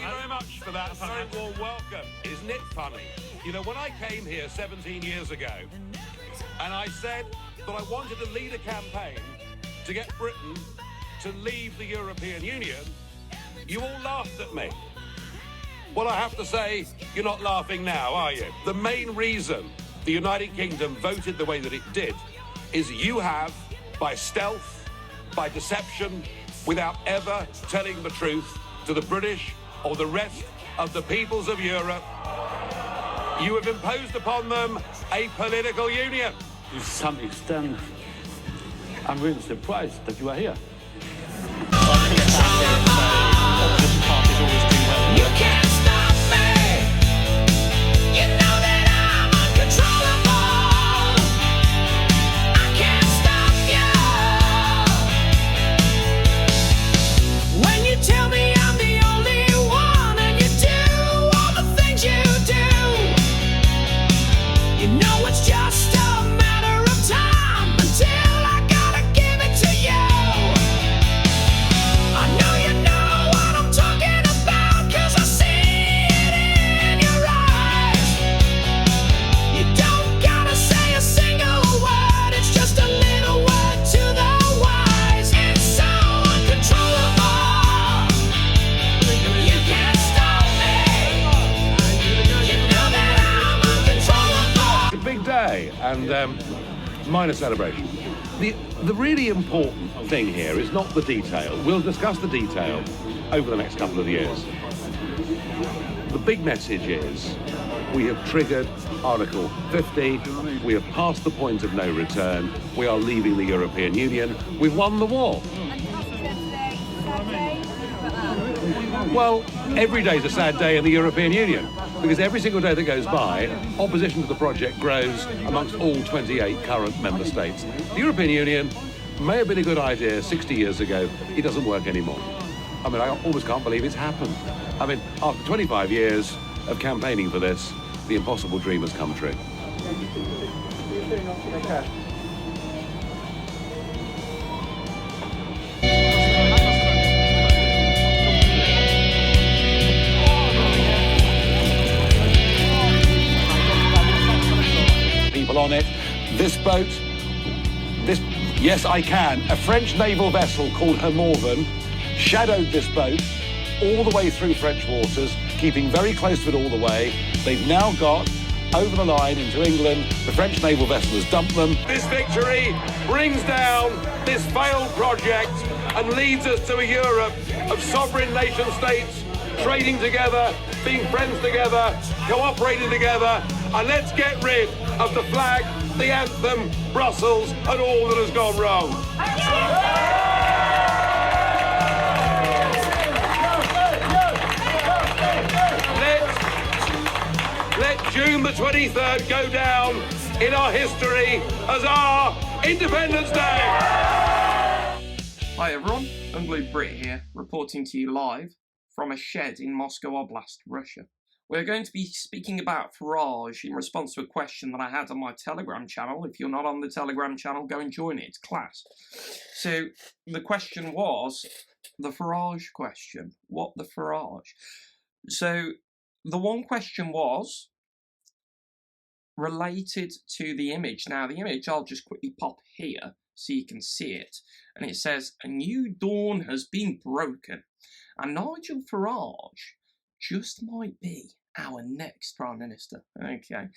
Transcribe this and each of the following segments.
you very much for that very warm welcome. Isn't it funny? You know, when I came here 17 years ago, and I said that I wanted to lead a campaign to get Britain to leave the European Union, you all laughed at me. Well, I have to say, you're not laughing now, are you? The main reason the United Kingdom voted the way that it did is you have, by stealth, by deception, without ever telling the truth to the British or the rest of the peoples of Europe, you have imposed upon them a political union. To some extent, I'm really surprised that you are here. You can't stop me. You know that I'm uncontrollable. I can't stop you. When you tell me I'm the only one and you do all the things you do, you know it's just a matter of time until I gotta give it to you. I know you know what I'm talking about, 'cause I see it in your eyes. You don't gotta say a single word, it's just a little word to the wise. It's so uncontrollable. You can't stop me. You know that I'm uncontrollable. It's a big day, and minor celebration. The really important thing here is not the detail. We'll discuss the detail over the next couple of years. The big message is we have triggered Article 50. We have passed the point of no return. We are leaving the European Union. We've won the war. Well, every day is a sad day in the European Union, because every single day that goes by, opposition to the project grows amongst all 28 current member states. The European Union may have been a good idea 60 years ago. It doesn't work anymore. I mean, I almost can't believe it's happened. I mean, after 25 years of campaigning for this, the impossible dream has come true. People on it. This boat, yes, I can. A French naval vessel called Hermorvan shadowed this boat all the way through French waters, keeping very close to it all the way. They've now got over the line into England. The French naval vessel has dumped them. This victory brings down this failed project and leads us to a Europe of sovereign nation states, trading together, being friends together, cooperating together, and let's get rid of the flag, the anthem, Brussels, and all that has gone wrong. Let June the 23rd go down in our history as our Independence Day. Hi everyone, Unglued Brit here, reporting to you live from a shed in Moscow Oblast, Russia. We're going to be speaking about Farage in response to a question that I had on my Telegram channel. If you're not on the Telegram channel, go and join it, it's class. So the question was, the Farage question. What the Farage? So the one question was related to the image. Now the image, I'll just quickly pop here so you can see it. And it says, a new dawn has been broken. And Nigel Farage just might be our next Prime Minister. Okay.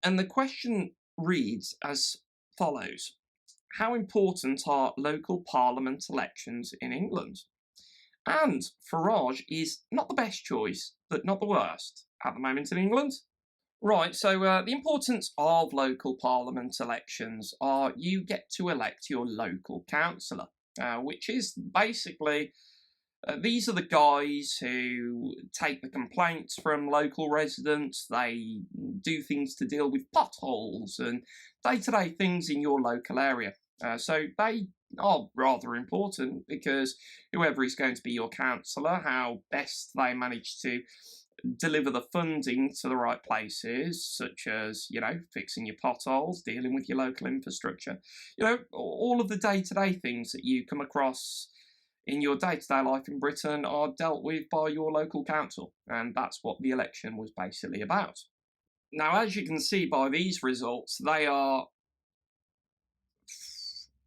And the question reads as follows. How important are local parliament elections in England? And Farage is not the best choice, but not the worst at the moment in England. Right, so the importance of local parliament elections are you get to elect your local councillor, which is basically, these are the guys who take the complaints from local residents, they do things to deal with potholes and day-to-day things in your local area. So they are rather important because whoever is going to be your councillor, how best they manage to deliver the funding to the right places, such as, you know, fixing your potholes, dealing with your local infrastructure, you know, all of the day-to-day things that you come across in your day-to-day life in Britain are dealt with by your local council, and that's what the election was basically about. Now, as you can see by these results, they are,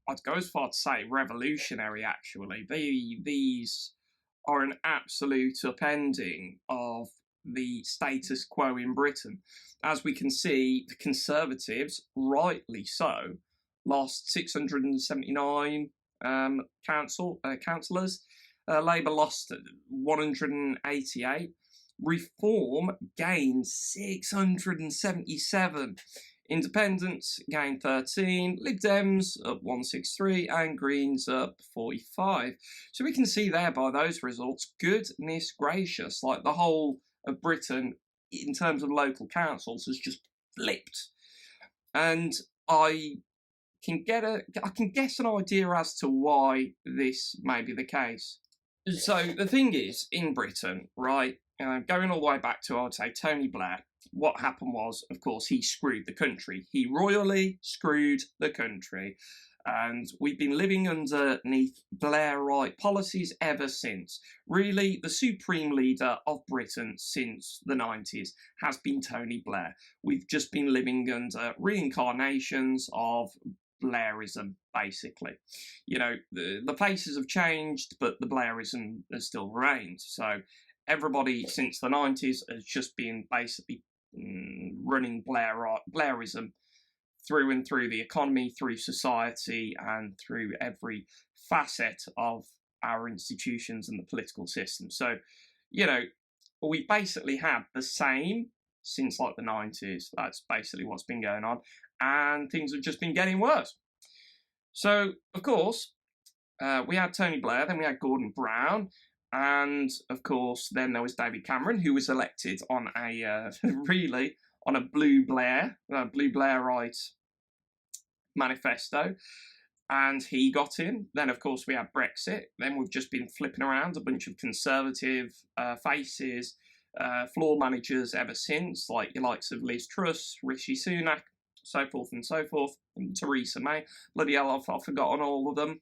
I'd go as far to say, revolutionary, actually. These are an absolute upending of the status quo in Britain. As we can see, the Conservatives, rightly so, lost 679 councillors. Labour lost 188. Reform gained 677. Independents gained 13, Lib Dems up 163, and Greens up 45. So we can see there by those results, goodness gracious, like the whole of Britain in terms of local councils has just flipped. And I can guess an idea as to why this may be the case. So the thing is, in Britain, right, going all the way back to, I would say, Tony Blair, what happened was, of course, he screwed the country. He royally screwed the country. And we've been living underneath Blairite policies ever since. Really, the supreme leader of Britain since the 90s has been Tony Blair. We've just been living under reincarnations of Blairism, basically. You know, the faces have changed, but the Blairism has still reigned. So everybody since the 90s has just been basically running Blairism through and through the economy, through society, and through every facet of our institutions and the political system. So, you know, we basically had the same since like the 90s. That's basically what's been going on. And things have just been getting worse. So, of course, we had Tony Blair, then we had Gordon Brown, and, of course, then there was David Cameron, who was elected on a, really, on a Blue Blairite manifesto, and he got in. Then, of course, we had Brexit. Then we've just been flipping around a bunch of Conservative faces, floor managers ever since, like your likes of Liz Truss, Rishi Sunak, so forth and so forth, and Theresa May. Bloody hell, I've forgotten all of them.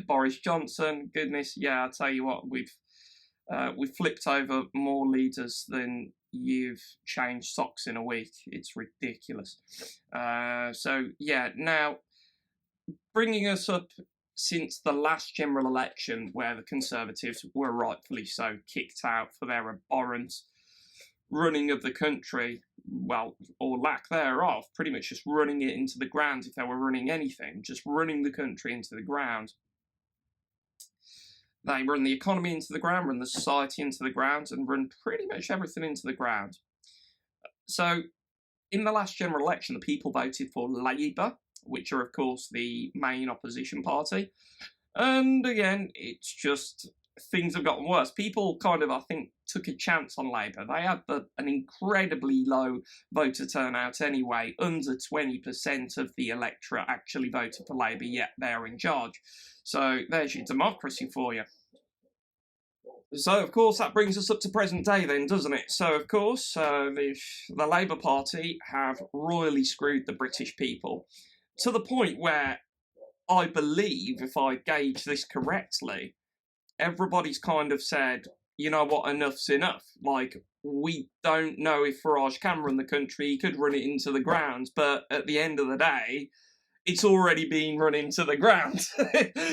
Boris Johnson, goodness, yeah, I'll tell you what, we've flipped over more leaders than you've changed socks in a week. It's ridiculous. So, yeah, now, bringing us up since the last general election, where the Conservatives were rightfully so kicked out for their abhorrent running of the country, well, or lack thereof, pretty much just running it into the ground if they were running anything, just running the country into the ground. They run the economy into the ground, run the society into the ground, and run pretty much everything into the ground. So, in the last general election, the people voted for Labour, which are, of course, the main opposition party. And again, it's just, things have gotten worse. People kind of, I think, took a chance on Labour. They had an incredibly low voter turnout anyway. Under 20% of the electorate actually voted for Labour, yet they're in charge. So there's your democracy for you. So, of course, that brings us up to present day then, doesn't it? So, of course, the Labour Party have royally screwed the British people to the point where I believe, if I gauge this correctly, everybody's kind of said, you know what, enough's enough. Like, we don't know if Farage can run the country, he could run it into the ground, but at the end of the day, it's already been run into the ground.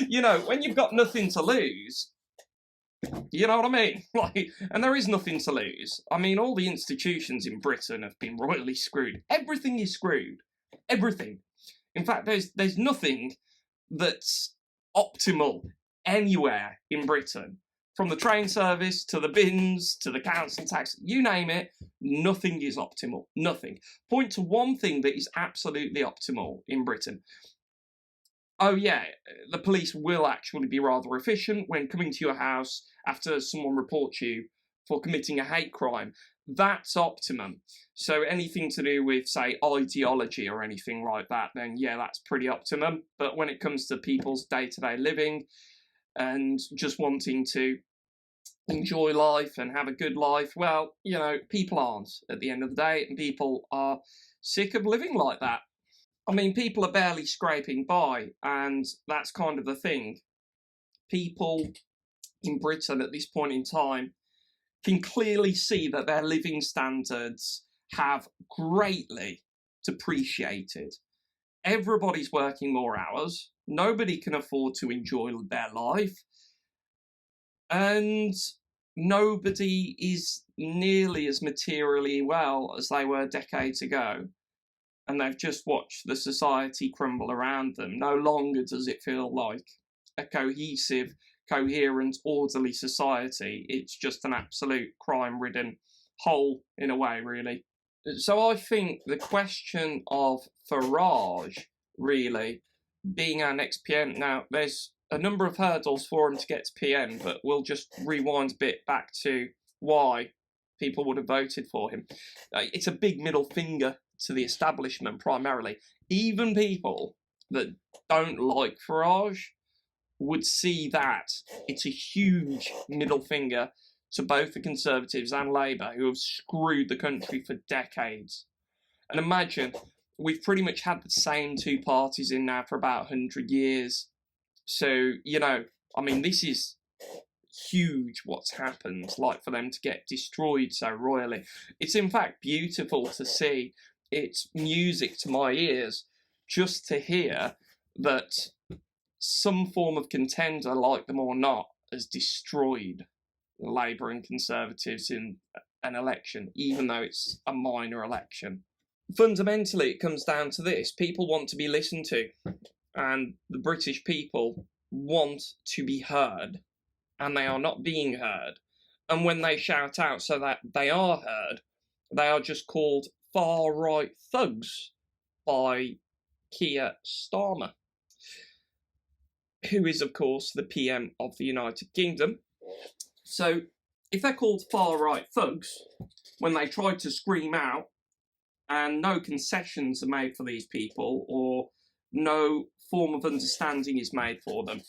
You know, when you've got nothing to lose, you know what I mean? Like, and there is nothing to lose. I mean, all the institutions in Britain have been royally screwed. Everything is screwed. Everything. In fact, there's nothing that's optimal anywhere in Britain. From the train service, to the bins, to the council tax, you name it, nothing is optimal. Nothing. Point to one thing that is absolutely optimal in Britain. Oh yeah, the police will actually be rather efficient when coming to your house after someone reports you for committing a hate crime. That's optimum. So anything to do with, say, ideology or anything like that, then yeah, that's pretty optimum. But when it comes to people's day-to-day living and just wanting to enjoy life and have a good life, well, you know, people aren't at the end of the day, and people are sick of living like that. I mean, people are barely scraping by, and that's kind of the thing. people in Britain at this point in time can clearly see that their living standards have greatly depreciated. Everybody's working more hours. Nobody can afford to enjoy their life. And nobody is nearly as materially well as they were decades ago. And they've just watched the society crumble around them. No longer does it feel like a cohesive, coherent, orderly society. It's just an absolute crime-ridden hole, in a way, really. So I think the question of Farage, really, being our next PM, now, there's a number of hurdles for him to get to PM, but we'll just rewind a bit back to why people would have voted for him. It's a big middle finger to the establishment, primarily. Even people that don't like Farage would see that it's a huge middle finger to both the Conservatives and Labour, who have screwed the country for decades. And imagine, we've pretty much had the same two parties in now for about 100 years. So, you know, I mean, this is huge what's happened, like, for them to get destroyed so royally. It's in fact beautiful to see. It's music to my ears just to hear that some form of contender, like them or not, has destroyed Labour and Conservatives in an election, even though it's a minor election. Fundamentally, it comes down to this. People want to be listened to, and the British people want to be heard, and they are not being heard. And when they shout out so that they are heard, they are just called far-right thugs by Keir Starmer, who is, of course, the PM of the United Kingdom. So, if they're called far-right thugs, when they try to scream out, and no concessions are made for these people, or no form of understanding is made for them,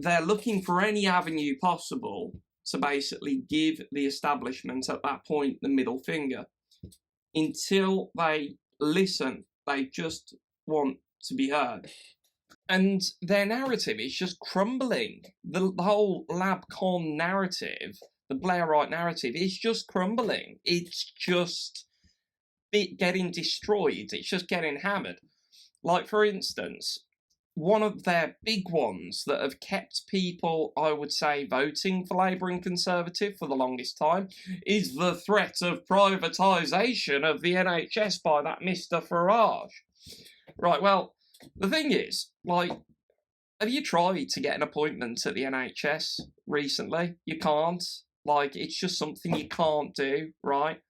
they're looking for any avenue possible to basically give the establishment at that point the middle finger. Until they listen, they just want to be heard. And their narrative is just crumbling. The whole LabCon narrative, the Blairite narrative, is just crumbling. It's just getting destroyed. It's just getting hammered. Like, for instance, one of their big ones that have kept people, I would say, voting for Labour and Conservative for the longest time is the threat of privatisation of the NHS by that Mr. Farage. Right, well, the thing is, like, have you tried to get an appointment at the NHS recently? You can't. Like, it's just something you can't do, right?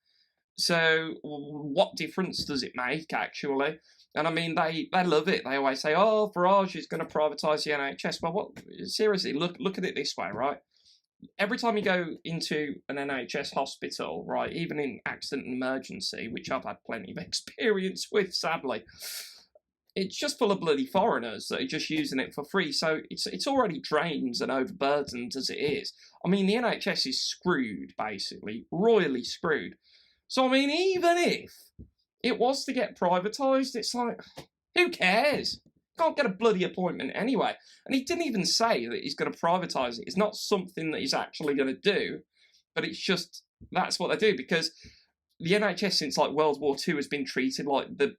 So, what difference does it make, actually? And I mean, they love it. They always say, oh, Farage is going to privatise the NHS. Well, what? Seriously, look at it this way, right? Every time you go into an NHS hospital, right, even in accident and emergency, which I've had plenty of experience with, sadly, it's just full of bloody foreigners that are just using it for free. So it's already drained and overburdened as it is. I mean, the NHS is screwed, basically, royally screwed. So, I mean, even if it was to get privatised, it's like, who cares? Can't get a bloody appointment anyway. And he didn't even say that he's going to privatise it. It's not something that he's actually going to do, but it's just, that's what they do, because the NHS since like World War II has been treated like the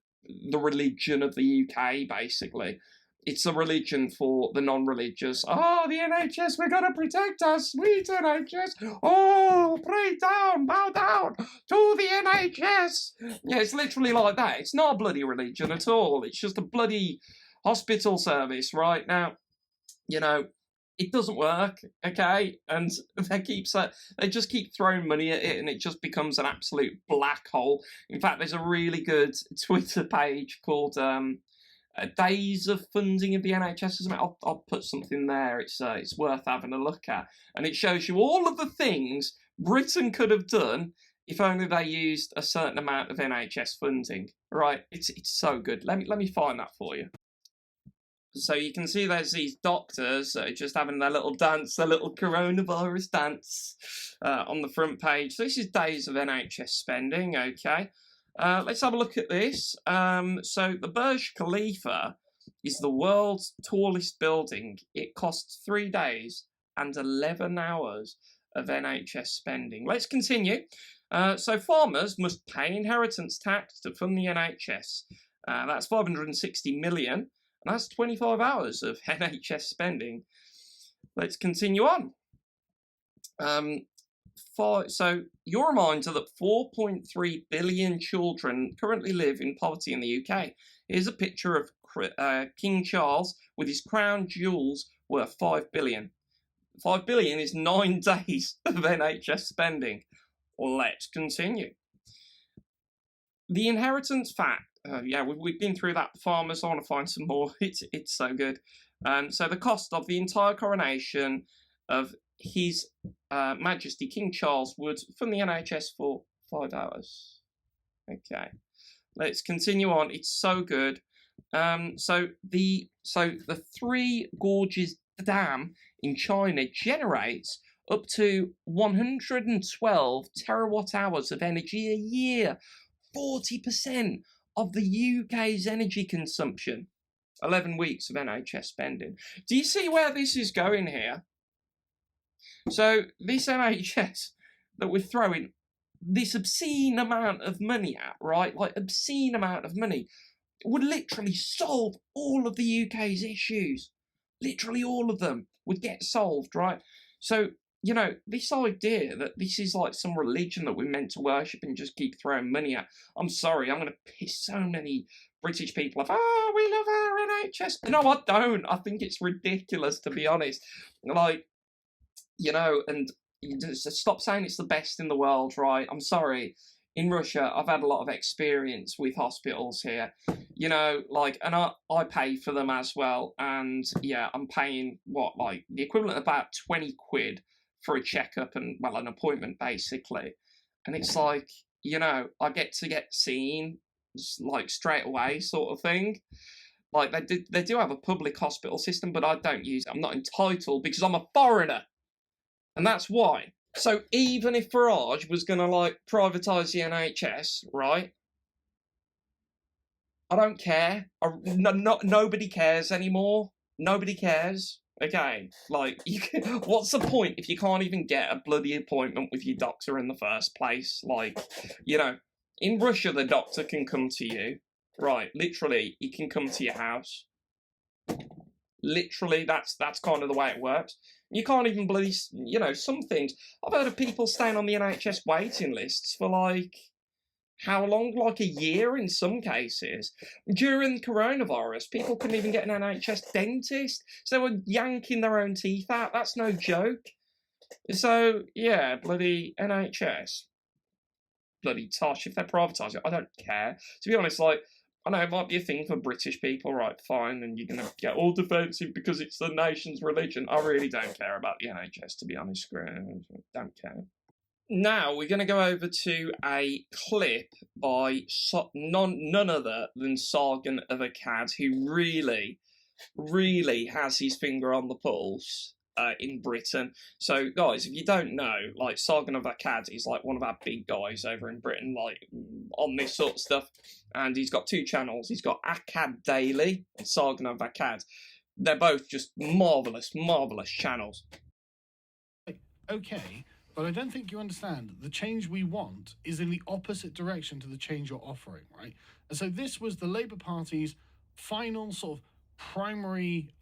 religion of the UK, basically. It's a religion for the non-religious. Oh, the NHS, we're going to protect us, sweet NHS. Oh, pray down, bow down to the NHS. Yeah, it's literally like that. It's not a bloody religion at all. It's just a bloody hospital service right now. You know, it doesn't work, okay? And they just keep throwing money at it, and it just becomes an absolute black hole. In fact, there's a really good Twitter page called Days of Funding of the NHS. I'll put something there. It's worth having a look at, and it shows you all of the things Britain could have done if only they used a certain amount of NHS funding. Right? It's so good. Let me find that for you. So you can see there's these doctors that are just having their little dance, their little coronavirus dance on the front page. So this is days of NHS spending, okay. Let's have a look at this. So the Burj Khalifa is the world's tallest building. It costs 3 days and 11 hours of NHS spending. Let's continue. So farmers must pay inheritance tax to fund the NHS. That's 560 million, and that's 25 hours of NHS spending. Let's continue on. So you're a reminder that 4.3 billion children currently live in poverty in the UK. Here's a picture of King Charles with his crown jewels worth 5 billion. 5 billion is 9 days of NHS spending. Let's continue. The inheritance fact. Yeah, we've been through that. Farmers, I want to find some more. It's so good. So the cost of the entire coronation of His Majesty King Charles would fund the NHS for 5 hours. Okay, let's continue on. It's so good. So the Three Gorges Dam in China generates up to 112 terawatt hours of energy a year. 40% of the UK's energy consumption. 11 weeks of NHS spending. Do you see where this is going here? So this NHS that we're throwing this obscene amount of money at, right? Like obscene amount of money, would literally solve all of the UK's issues. Literally all of them would get solved, right? So, you know, this idea that this is like some religion that we're meant to worship and just keep throwing money at, I'm sorry, I'm going to piss so many British people off. Oh, we love our NHS. No, I don't. I think it's ridiculous, to be honest. Like, you know, and just stop saying it's the best in the world, right? I'm sorry. In Russia, I've had a lot of experience with hospitals here, you know, like, and I pay for them as well. And yeah, I'm paying like the equivalent of about 20 quid for a checkup and, well, an appointment basically. And it's like, you know, I get seen like straight away sort of thing. Like they do have a public hospital system, but I don't use it. I'm not entitled because I'm a foreigner. And that's why. So even if Farage was going to like privatise the NHS, right? I don't care. Nobody cares anymore. Nobody cares. Okay, like, what's the point if you can't even get a bloody appointment with your doctor in the first place? Like, you know, in Russia, the doctor can come to you. Right, literally, he can come to your house. Literally, that's kind of the way it works. You can't even bloody, you know, some things. I've heard of people staying on the NHS waiting lists for like, how long? Like a year in some cases. During coronavirus, people couldn't even get an NHS dentist. So they were yanking their own teeth out. That's no joke. So, yeah, bloody NHS. Bloody tosh. If they're privatising it, I don't care. To be honest, like, I know it might be a thing for British people, right, fine, and you're going to get all defensive because it's the nation's religion. I really don't care about the NHS, to be honest. Don't care. Now, we're going to go over to a clip by none other than Sargon of Akkad, who really, really has his finger on the pulse in Britain. So, guys, if you don't know, like, Sargon of Akkad is, like, one of our big guys over in Britain, like, on this sort of stuff. And he's got 2 channels. He's got Akkad Daily and Sargon of Akkad. They're both just marvellous, marvellous channels. Okay. But I don't think you understand. The change we want is in the opposite direction to the change you're offering, right? And so this was the Labour Party's final sort of primary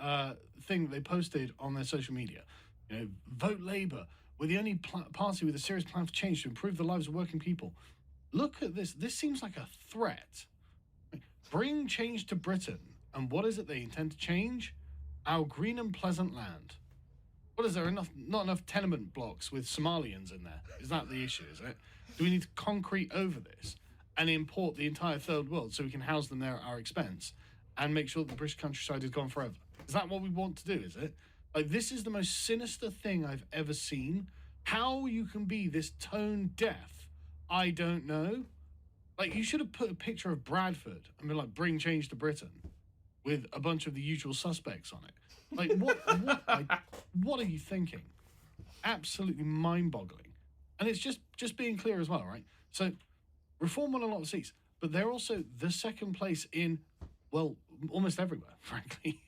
thing that they posted on their social media. You know, vote Labour. We're the only party with a serious plan for change to improve the lives of working people. Look at this. This seems like a threat. Bring change to Britain. And what is it they intend to change? Our green and pleasant land. What is there not enough tenement blocks with Somalians in there? Is that the issue, is it? Do we need to concrete over this and import the entire third world so we can house them there at our expense and make sure that the British countryside is gone forever? Is that what we want to do, is it? Like, this is the most sinister thing I've ever seen. How you can be this tone deaf, I don't know. Like, you should have put a picture of Bradford and been like, bring change to Britain with a bunch of the usual suspects on it. Like, what are you thinking? Absolutely mind-boggling. And it's just being clear as well, right? So, Reform won a lot of seats, but they're also the second place in, well, almost everywhere, frankly.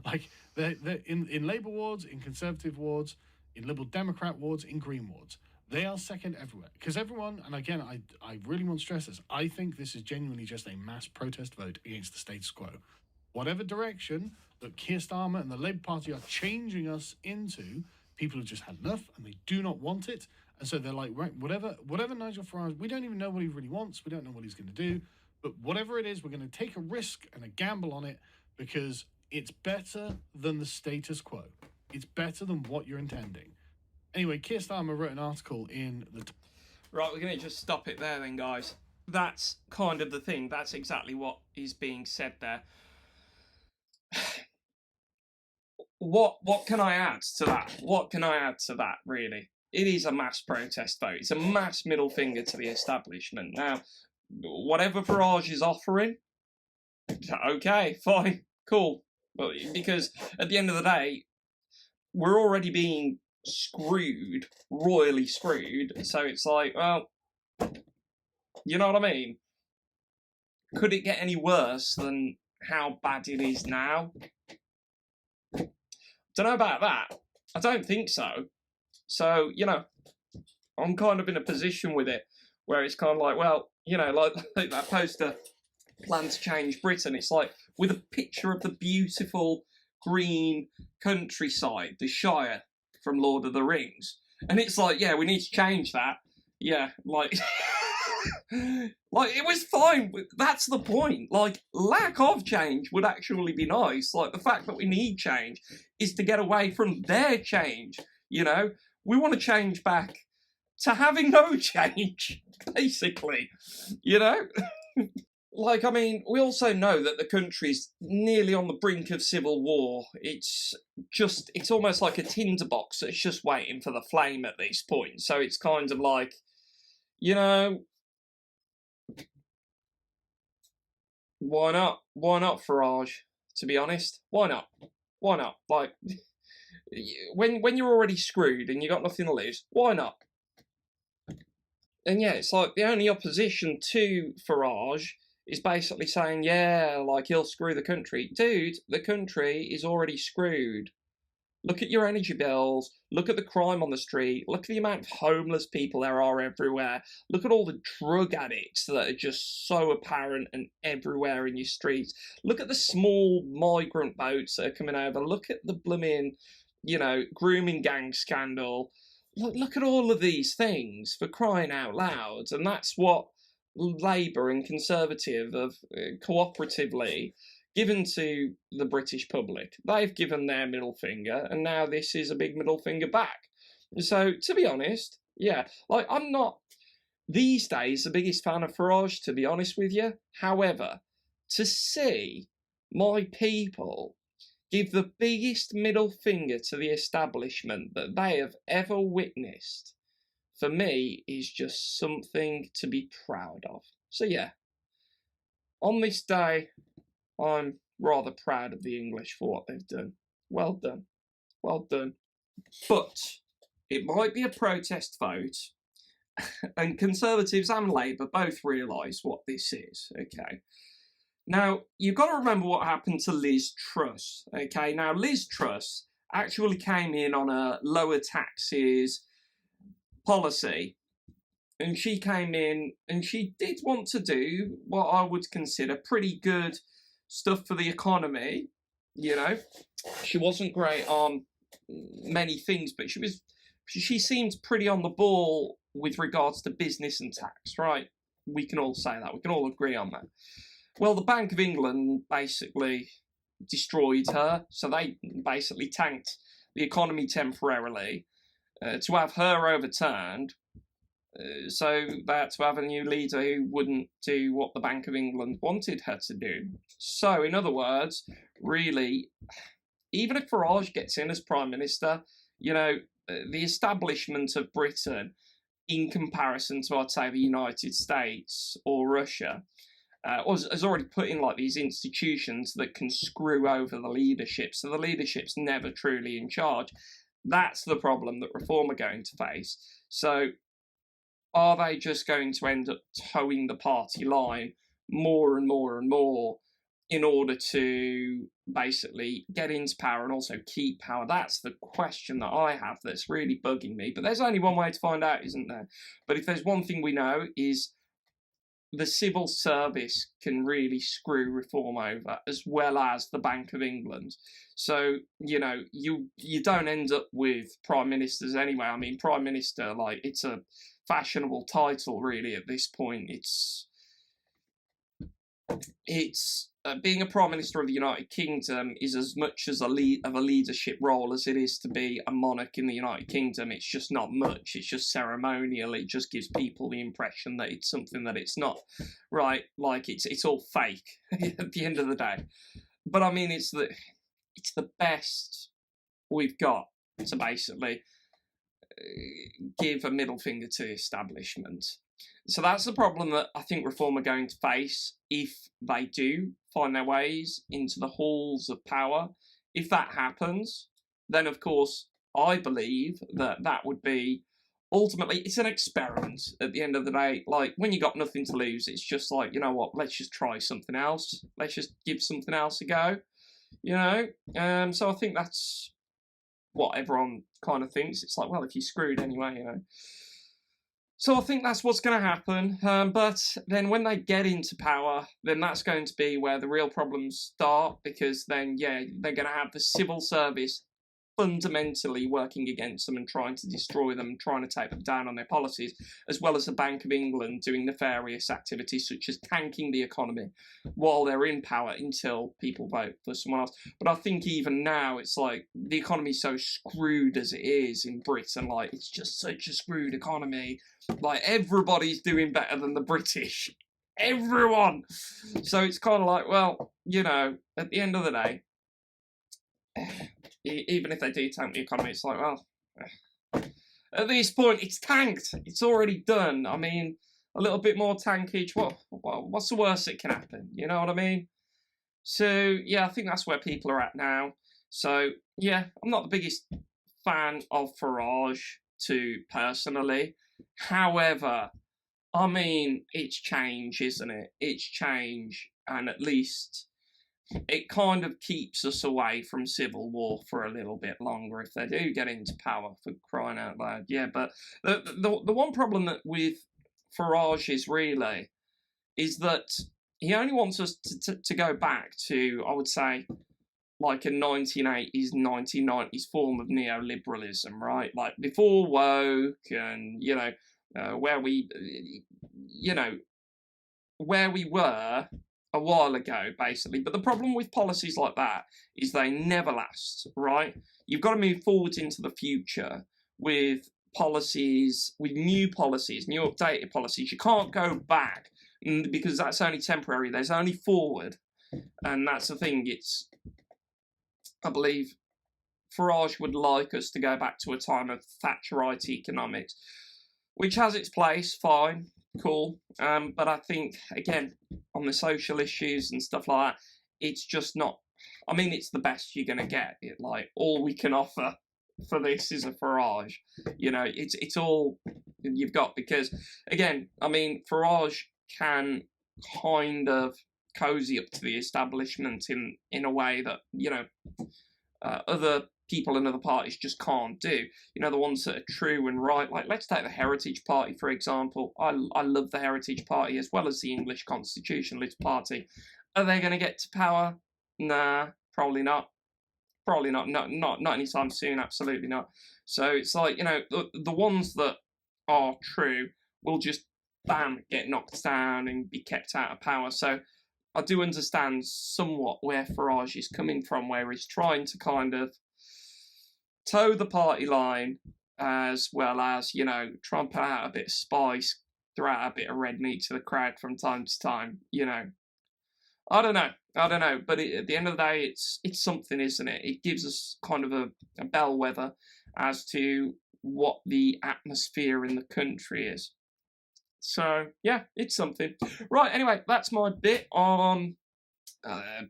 Like, they're in Labour wards, in Conservative wards, in Liberal Democrat wards, in Green wards. They are second everywhere. Because everyone, and again, I really want to stress this, I think this is genuinely just a mass protest vote against the status quo. Whatever direction that Keir Starmer and the Labour Party are changing us into, people have just had enough and they do not want it. And so they're like, right, whatever Nigel Farage, we don't even know what he really wants. We don't know what he's going to do. But whatever it is, we're going to take a risk and a gamble on it because it's better than the status quo. It's better than what you're intending. Anyway, Keir Starmer wrote an article in the... Right, we're going to just stop it there then, guys. That's kind of the thing. That's exactly what is being said there. What can I add to that? What can I add to that, really? It is a mass protest vote. It's a mass middle finger to the establishment. Now, whatever Farage is offering, okay, fine, cool. But because at the end of the day, we're already being screwed, royally screwed. So it's like, well, you know what I mean? Could it get any worse than how bad it is now? Don't know about that. I don't think so. So, you know, I'm kind of in a position with it where it's kind of like, well, you know, like that poster, Plan to Change Britain. It's like with a picture of the beautiful green countryside, the Shire from Lord of the Rings. And it's like, yeah, we need to change that. Yeah, like... like, it was fine. That's the point. Like, lack of change would actually be nice. Like, the fact that we need change is to get away from their change, you know? We want to change back to having no change, basically, you know? Like, I mean, we also know that the country's nearly on the brink of civil war. It's almost like a tinderbox that's just waiting for the flame at this point. So it's kind of like, you know... Why not? Why not, Farage? To be honest, why not? Why not? Like, when you're already screwed and you got nothing to lose, why not? And yeah, it's like the only opposition to Farage is basically saying, yeah, like he'll screw the country. Dude, the country is already screwed. Look at your energy bills. Look at the crime on the street. Look at the amount of homeless people there are everywhere. Look at all the drug addicts that are just so apparent and everywhere in your streets. Look at the small migrant boats that are coming over. Look at the blooming, you know, grooming gang scandal. Look at all of these things, for crying out loud. And that's what Labour and Conservative have cooperatively given to the British public. They've given their middle finger, and now this is a big middle finger back. So, to be honest, yeah, like, I'm not, these days, the biggest fan of Farage, to be honest with you. However, to see my people give the biggest middle finger to the establishment that they have ever witnessed, for me, is just something to be proud of. So, yeah, on this day, I'm rather proud of the English for what they've done. Well done. Well done. But it might be a protest vote, and Conservatives and Labour both realise what this is, okay? Now, you've got to remember what happened to Liz Truss, okay? Now, Liz Truss actually came in on a lower taxes policy, and she came in and she did want to do what I would consider pretty good stuff for the economy, you know. She wasn't great on many things, but she seemed pretty on the ball with regards to business and tax, right? We can all say that. We can all agree on that. Well, the Bank of England basically destroyed her, so they basically tanked the economy temporarily to have her overturned. So that's to have a new leader who wouldn't do what the Bank of England wanted her to do. So, in other words, really, even if Farage gets in as Prime Minister, you know, the establishment of Britain, in comparison to, I'd say, the United States or Russia, has already put in like these institutions that can screw over the leadership. So the leadership's never truly in charge. That's the problem that Reform are going to face. So, are they just going to end up towing the party line more and more and more in order to basically get into power and also keep power? That's the question that I have that's really bugging me. But there's only one way to find out, isn't there? But if there's one thing we know is the civil service can really screw reform over, as well as the Bank of England. So, you know, you don't end up with prime ministers anyway. I mean, prime minister, like, it's a fashionable title really at this point. It's being a prime minister of the United Kingdom is as much as a leadership role as it is to be a monarch in the United Kingdom. It's just not much. It's just ceremonial. It just gives people the impression that it's something that it's not, right? Like it's all fake at the end of the day. But I mean, it's the best we've got to basically give a middle finger to the establishment. So that's the problem that I think Reform are going to face if they do find their ways into the halls of power. If that happens, then of course I believe that would be, ultimately, it's an experiment at the end of the day. Like, when you got nothing to lose, it's just like, you know what, let's just try something else. Let's just give something else a go, you know? So I think that's what everyone kind of thinks. It's like, well, if you're screwed anyway, you know. So I think that's what's going to happen. But then when they get into power, then that's going to be where the real problems start, because then, yeah, they're going to have the civil service fundamentally working against them and trying to destroy them and trying to take them down on their policies, as well as the Bank of England doing nefarious activities such as tanking the economy while they're in power until people vote for someone else. But I think even now it's like the economy's so screwed as it is in Britain. Like, it's just such a screwed economy. Like, everybody's doing better than the British. Everyone. So it's kind of like, well, you know, at the end of the day, even if they do tank the economy, it's like, well, at this point, it's tanked. It's already done. I mean, a little bit more tankage. What's the worst that can happen? You know what I mean? So, yeah, I think that's where people are at now. So, yeah, I'm not the biggest fan of Farage, personally. However, I mean, it's change, isn't it? It's change, and at least it kind of keeps us away from civil war for a little bit longer if they do get into power, for crying out loud. Yeah, but the one problem that with Farage is that he only wants us to go back to, I would say, like a 1980s, 1990s form of neoliberalism, right? Like before woke and, you know, where we were a while ago, basically. But the problem with policies like that is they never last, right? You've got to move forward into the future with policies, with new policies, new updated policies. You can't go back because that's only temporary. There's only forward. And that's the thing. I believe Farage would like us to go back to a time of Thatcherite economics, which has its place, fine, cool. But I think, again, on the social issues and stuff like that, it's just not, I mean, it's the best you're going to get. Like, all we can offer for this is a Farage. You know, it's all you've got, because, again, I mean, Farage can kind of cozy up to the establishment in a way that, you know, other people and other parties just can't do. You know, the ones that are true and right. Like, let's take the Heritage Party, for example. I love the Heritage Party as well as the English Constitutionalist Party. Are they going to get to power? Nah, probably not. Probably not. Not anytime soon. Absolutely not. So it's like, you know, the ones that are true will just, bam, get knocked down and be kept out of power. So I do understand somewhat where Farage is coming from, where he's trying to kind of toe the party line, as well as, you know, try and put out a bit of spice, throw out a bit of red meat to the crowd from time to time, you know. I don't know, but at the end of the day, it's something, isn't it? It gives us kind of a bellwether as to what the atmosphere in the country is. So, yeah, it's something. Right, anyway, that's my bit on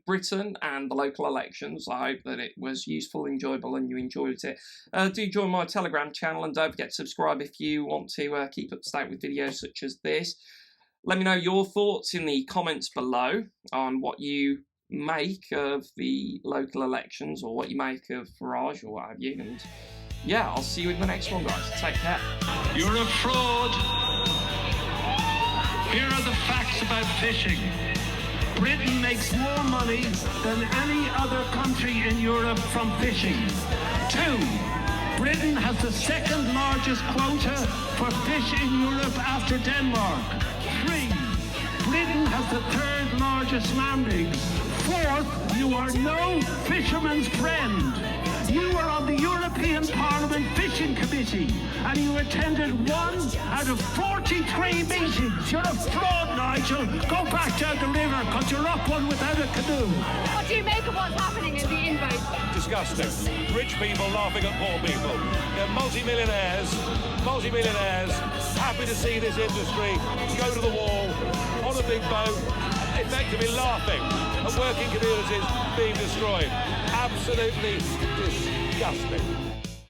Britain and the local elections. I hope that it was useful, enjoyable, and you enjoyed it. Do join my Telegram channel, and don't forget to subscribe if you want to keep up to date with videos such as this. Let me know your thoughts in the comments below on what you make of the local elections, or what you make of Farage or what have you. And yeah, I'll see you in the next one, guys. Take care. You're a fraud. Here are the facts about fishing. Britain makes more money than any other country in Europe from fishing. 2. Britain has the second largest quota for fish in Europe after Denmark. 3. Britain has the third largest landings. 4th, you are no fisherman's friend. You were on the European Parliament Fishing Committee and you attended 1 out of 43 meetings. You're a fraud, Nigel. Go back down the river because you're up one without a canoe. What do you make of what's happening in the invite? Disgusting. Rich people laughing at poor people. They're multi-millionaires, happy to see this industry go to the wall on a big boat, effectively laughing at working communities being destroyed. Absolutely disgusting.